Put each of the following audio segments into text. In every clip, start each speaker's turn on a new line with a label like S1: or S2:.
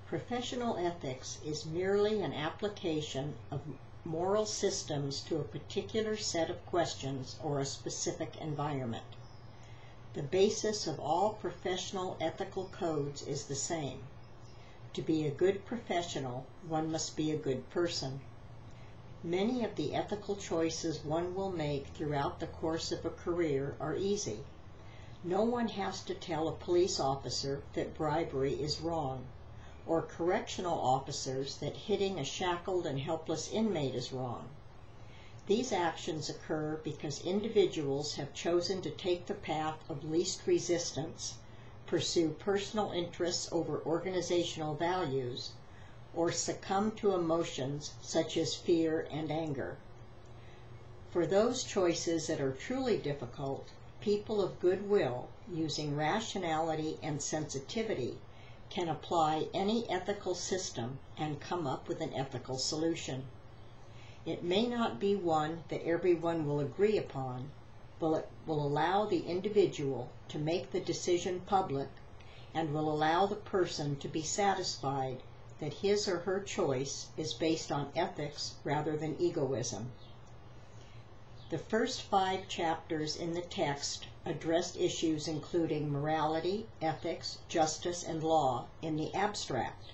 S1: Professional ethics is merely an application of moral systems to a particular set of questions or a specific environment. The basis of all professional ethical codes is the same. To be a good professional, one must be a good person. Many of the ethical choices one will make throughout the course of a career are easy. No one has to tell a police officer that bribery is wrong, or correctional officers that hitting a shackled and helpless inmate is wrong. These actions occur because individuals have chosen to take the path of least resistance, pursue personal interests over organizational values, or succumb to emotions such as fear and anger. For those choices that are truly difficult, people of goodwill, using rationality and sensitivity, can apply any ethical system and come up with an ethical solution. It may not be one that everyone will agree upon, but it will allow the individual to make the decision public and will allow the person to be satisfied that his or her choice is based on ethics rather than egoism. The first 5 chapters in the text addressed issues including morality, ethics, justice, and law in the abstract.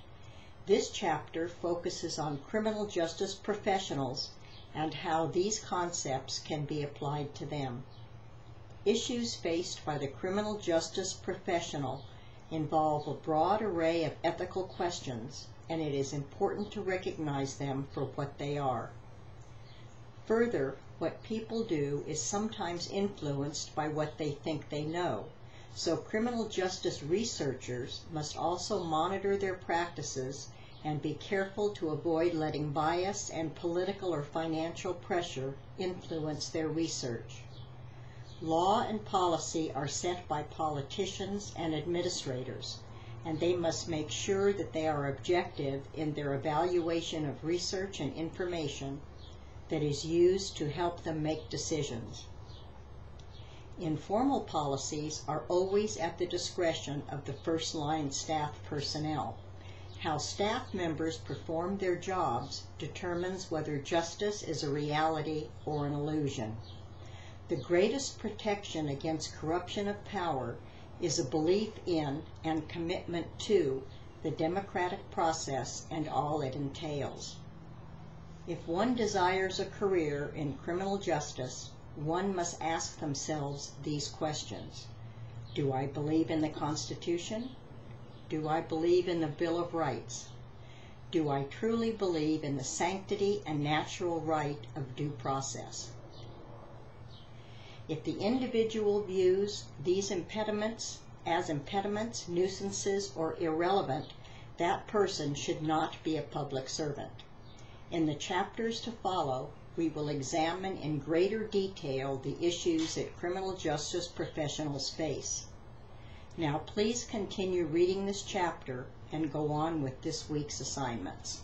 S1: This chapter focuses on criminal justice professionals and how these concepts can be applied to them. Issues faced by the criminal justice professional involve a broad array of ethical questions, and it is important to recognize them for what they are. Further, what people do is sometimes influenced by what they think they know, so criminal justice researchers must also monitor their practices and be careful to avoid letting bias and political or financial pressure influence their research. Law and policy are set by politicians and administrators, and they must make sure that they are objective in their evaluation of research and information that is used to help them make decisions. Informal policies are always at the discretion of the first-line staff personnel. How staff members perform their jobs determines whether justice is a reality or an illusion. The greatest protection against corruption of power is a belief in and commitment to the democratic process and all it entails. If one desires a career in criminal justice, one must ask themselves these questions. Do I believe in the Constitution? Do I believe in the Bill of Rights? Do I truly believe in the sanctity and natural right of due process? If the individual views these impediments as impediments, nuisances, or irrelevant, that person should not be a public servant. In the chapters to follow, we will examine in greater detail the issues that criminal justice professionals face. Now please continue reading this chapter and go on with this week's assignments.